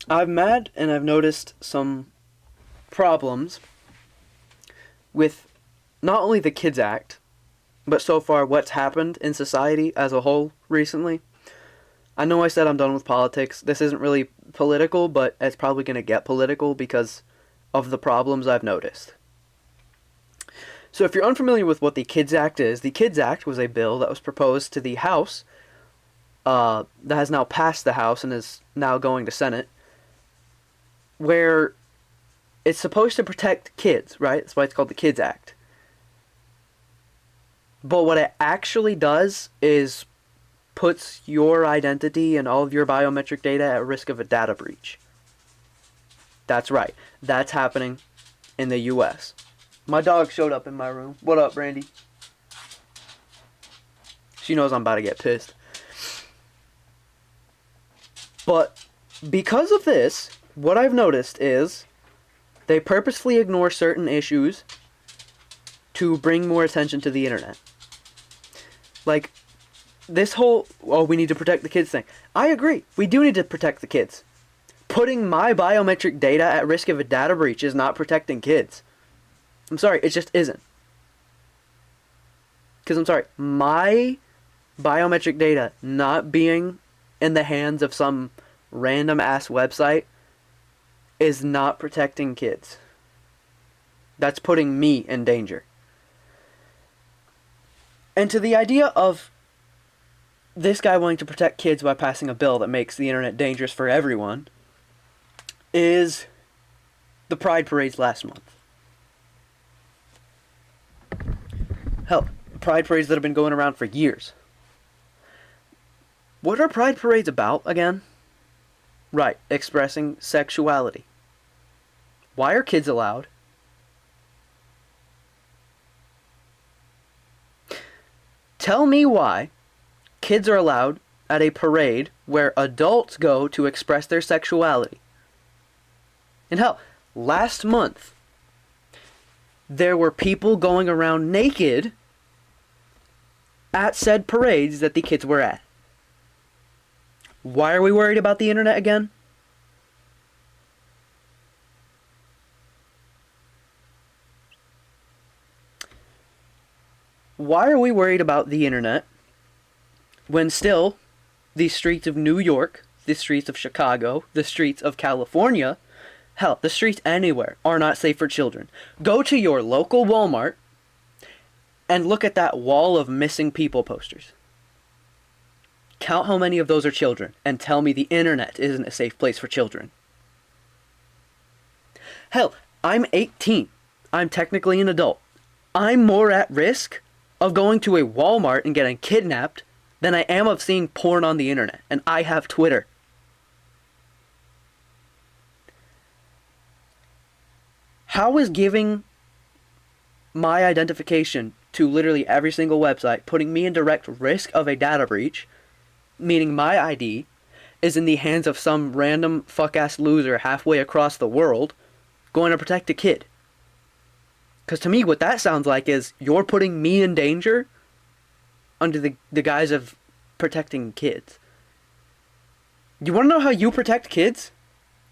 I'm mad and I've noticed some problems with not only the Kids Act, but so far what's happened in society as a whole recently. I know I said I'm done with politics. This isn't really political, but it's probably going to get political because of the problems I've noticed. So if you're unfamiliar with what the Kids Act is, the Kids Act was a bill that was proposed to the House, that has now passed the House and is now going to Senate, where it's supposed to protect kids, right? That's why it's called the Kids Act. But what it actually does is puts your identity and all of your biometric data at risk of a data breach. That's right. That's happening in the US. My dog showed up in my room. What up, Brandy? She knows I'm about to get pissed. But because of this, what I've noticed is they purposefully ignore certain issues to bring more attention to the internet. Like, this whole, oh, we need to protect the kids thing. I agree. We do need to protect the kids. Putting my biometric data at risk of a data breach is not protecting kids. I'm sorry, it just isn't. Because I'm sorry, my biometric data not being in the hands of some random ass website is not protecting kids. That's putting me in danger. And to the idea of this guy wanting to protect kids by passing a bill that makes the internet dangerous for everyone is the Pride parades last month. Hell, Pride parades that have been going around for years. What are Pride parades about again? Right, expressing sexuality. Why are kids allowed? Tell me why kids are allowed at a parade where adults go to express their sexuality. And hell, last month, there were people going around naked at said parades that the kids were at. Why are we worried about the internet again? Why are we worried about the internet when still the streets of New York, the streets of Chicago, the streets of California, hell, the streets anywhere are not safe for children? Go to your local Walmart and look at that wall of missing people posters. Count how many of those are children and tell me the internet isn't a safe place for children. Hell, I'm 18. I'm technically an adult. I'm more at risk of going to a Walmart and getting kidnapped than I am of seeing porn on the internet. And I have Twitter. How is giving my identification to literally every single website putting me in direct risk of a data breach, meaning my ID is in the hands of some random fuck-ass loser halfway across the world, going to protect a kid? Because to me, what that sounds like is you're putting me in danger under the guise of protecting kids. You want to know how you protect kids?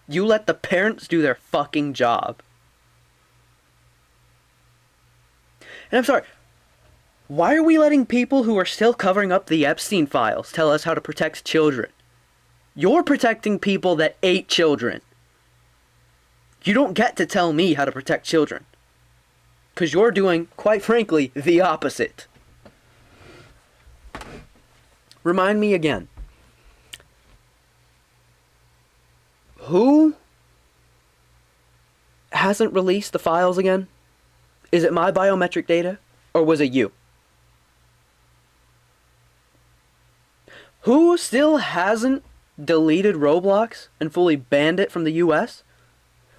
You let the parents do their fucking job. And I'm sorry, why are we letting people who are still covering up the Epstein files tell us how to protect children? You're protecting people that ate children. You don't get to tell me how to protect children. Because you're doing, quite frankly, the opposite. Remind me again. Who hasn't released the files again? Is it my biometric data? Or was it you? Who still hasn't deleted Roblox and fully banned it from the US?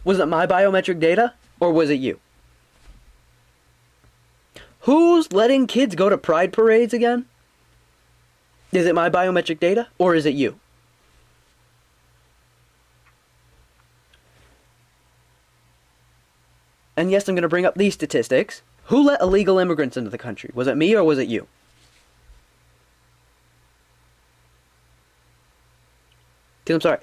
Was it my biometric data? Or was it you? Who's letting kids go to Pride parades again? Is it my biometric data? Or is it you? And yes, I'm going to bring up these statistics. Who let illegal immigrants into the country? Was it me or was it you? Because I'm sorry,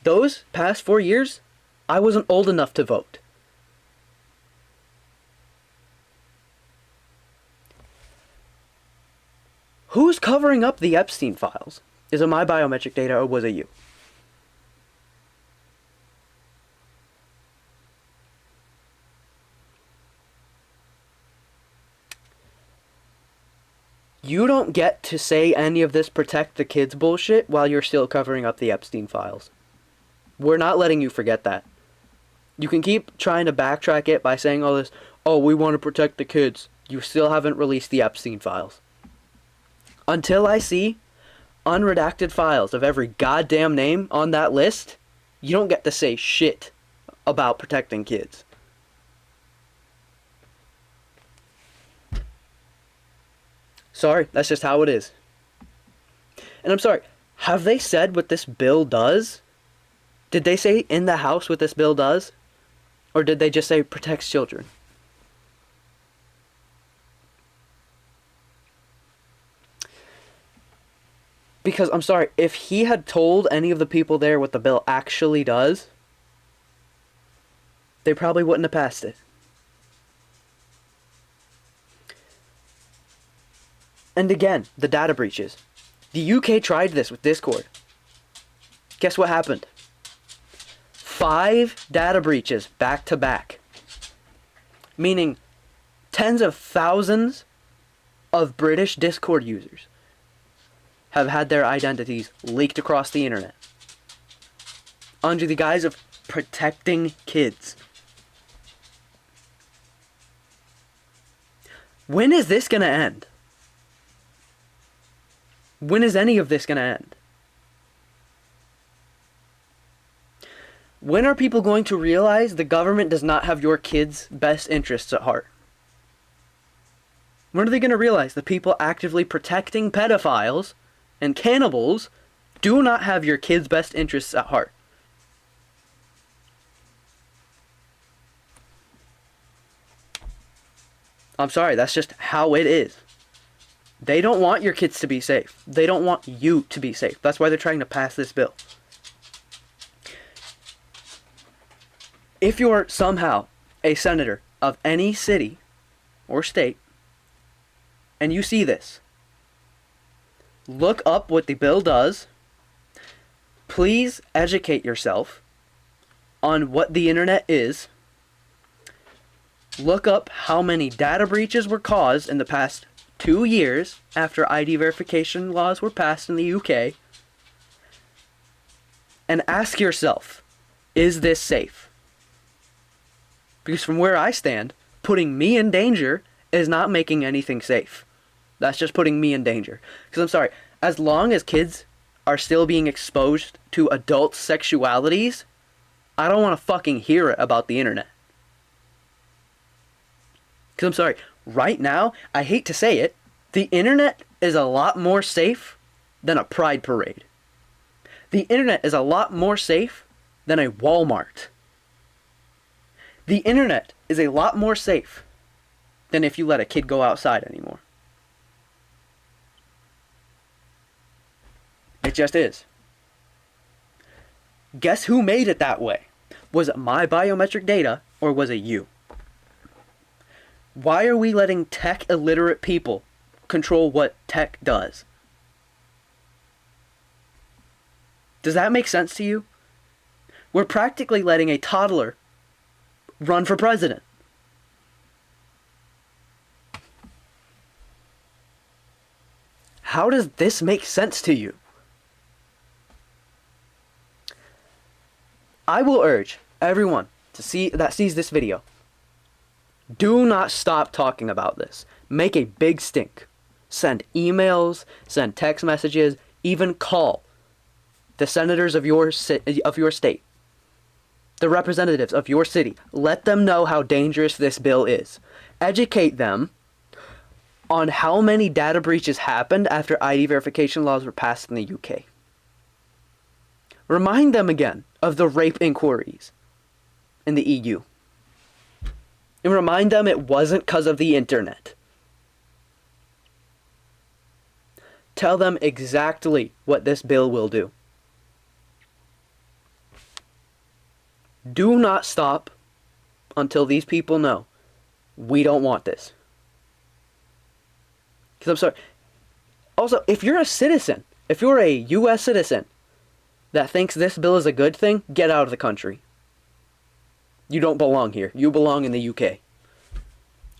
Those past 4 years, I wasn't old enough to vote. Who's covering up the Epstein files? Is it my biometric data or was it you? You don't get to say any of this protect the kids bullshit while you're still covering up the Epstein files. We're not letting you forget that. You can keep trying to backtrack it by saying all this, oh, we want to protect the kids. You still haven't released the Epstein files. Until I see unredacted files of every goddamn name on that list, you don't get to say shit about protecting kids. Sorry, that's just how it is. And I'm sorry, have they said what this bill does? Did they say in the House what this bill does? Or did they just say protects children? Because, I'm sorry, if he had told any of the people there what the bill actually does, they probably wouldn't have passed it. And again, the data breaches. The UK tried this with Discord. Guess what happened? 5 data breaches back to back. Meaning tens of thousands of British Discord users have had their identities leaked across the internet under the guise of protecting kids. When is this gonna end? When is any of this gonna end? When are people going to realize the government does not have your kids' best interests at heart? When are they going to realize the people actively protecting pedophiles and cannibals do not have your kids' best interests at heart? I'm sorry, that's just how it is. They don't want your kids to be safe. They don't want you to be safe. That's why they're trying to pass this bill. If you're somehow a senator of any city or state and you see this, look up what the bill does. Please educate yourself on what the internet is. Look up how many data breaches were caused in the past 2 years after ID verification laws were passed in the UK. And ask yourself, is this safe? Because from where I stand, putting me in danger is not making anything safe. That's just putting me in danger. Because I'm sorry, as long as kids are still being exposed to adult sexualities, I don't want to fucking hear it about the internet. Because I'm sorry, right now, I hate to say it, the internet is a lot more safe than a pride parade. The internet is a lot more safe than a Walmart. The internet is a lot more safe than if you let a kid go outside anymore. It just is. Guess who made it that way? Was it my biometric data or was it you? Why are we letting tech illiterate people control what tech does? Does that make sense to you? We're practically letting a toddler run for president. How does this make sense to you? I will urge everyone that sees this video, do not stop talking about this. Make a big stink. Send emails, send text messages, even call the senators of your state, the representatives of your city. Let them know how dangerous this bill is. Educate them on how many data breaches happened after ID verification laws were passed in the UK. Remind them again of the rape inquiries in the EU. And remind them it wasn't because of the internet. Tell them exactly what this bill will do. Do not stop until these people know we don't want this. Because I'm sorry. Also, if you're a citizen, if you're a U.S. citizen that thinks this bill is a good thing, get out of the country. You don't belong here. You belong in the UK.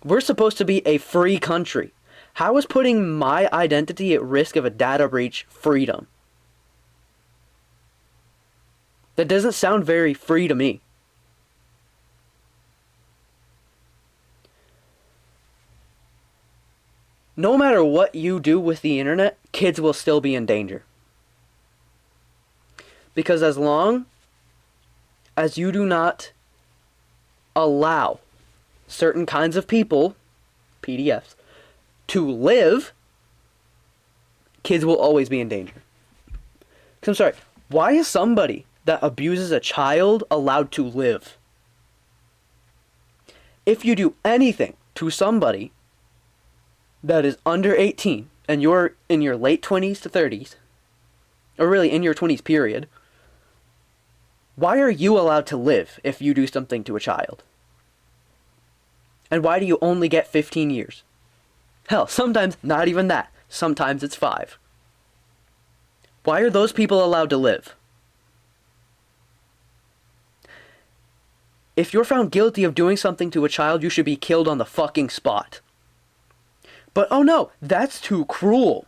We're supposed to be a free country. How is putting my identity at risk of a data breach freedom? That doesn't sound very free to me. No matter what you do with the internet, kids will still be in danger. Because as long as you do not allow certain kinds of people, PDFs, to live, kids will always be in danger. 'Cause I'm sorry, why is somebody that abuses a child allowed to live? If you do anything to somebody that is under 18 and you're in your late 20s to 30s, or really in your 20s period, why are you allowed to live if you do something to a child? And why do you only get 15 years? Hell, sometimes not even that. Sometimes it's 5. Why are those people allowed to live? If you're found guilty of doing something to a child, you should be killed on the fucking spot. But oh no, that's too cruel.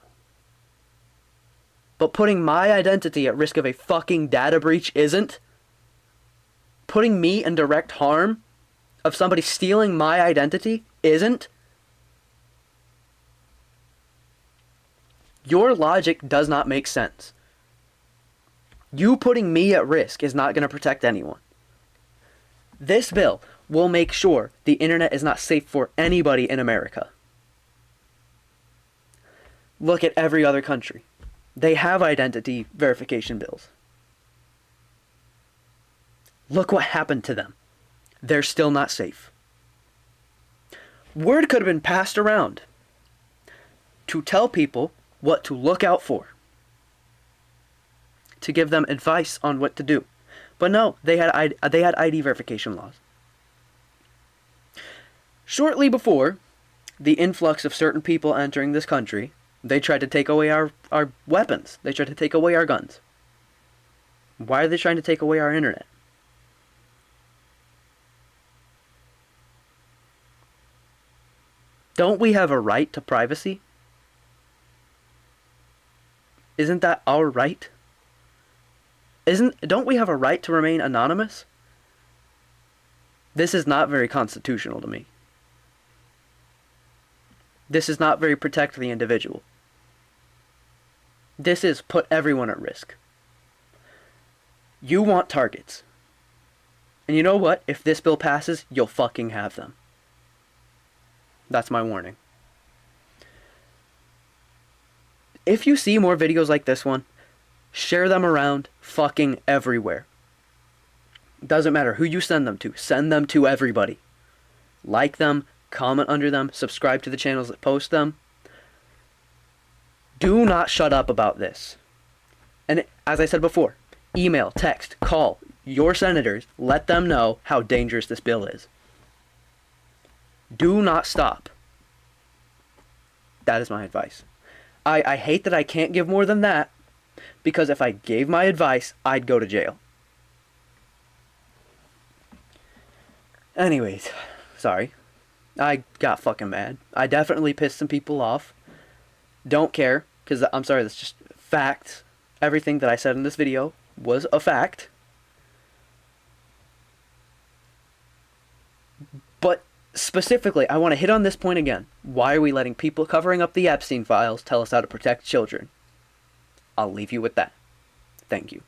But putting my identity at risk of a fucking data breach isn't? Putting me in direct harm of somebody stealing my identity isn't? Your logic does not make sense. You putting me at risk is not going to protect anyone. This bill will make sure the internet is not safe for anybody in America. Look at every other country. They have identity verification bills. Look what happened to them. They're still not safe. Word could have been passed around to tell people what to look out for, to give them advice on what to do. But no, they had ID verification laws. Shortly before the influx of certain people entering this country, they tried to take away our weapons. They tried to take away our guns. Why are they trying to take away our internet? Don't we have a right to privacy? Isn't that our right? Don't we have a right to remain anonymous? This is not very constitutional to me. This is not very protect the individual. This is put everyone at risk. You want targets. And you know what? If this bill passes, you'll fucking have them. That's my warning. If you see more videos like this one, share them around fucking everywhere. Doesn't matter who you send them to. Send them to everybody. Like them, comment under them, subscribe to the channels that post them. Do not shut up about this. And as I said before, email, text, call your senators. Let them know how dangerous this bill is. Do not stop. That is my advice. I hate that I can't give more than that, because if I gave my advice, I'd go to jail. Anyways, sorry. I got fucking mad. I definitely pissed some people off. Don't care, because I'm sorry, that's just fact. Everything that I said in this video was a fact. But specifically, I want to hit on this point again. Why are we letting people covering up the Epstein files tell us how to protect children? I'll leave you with that. Thank you.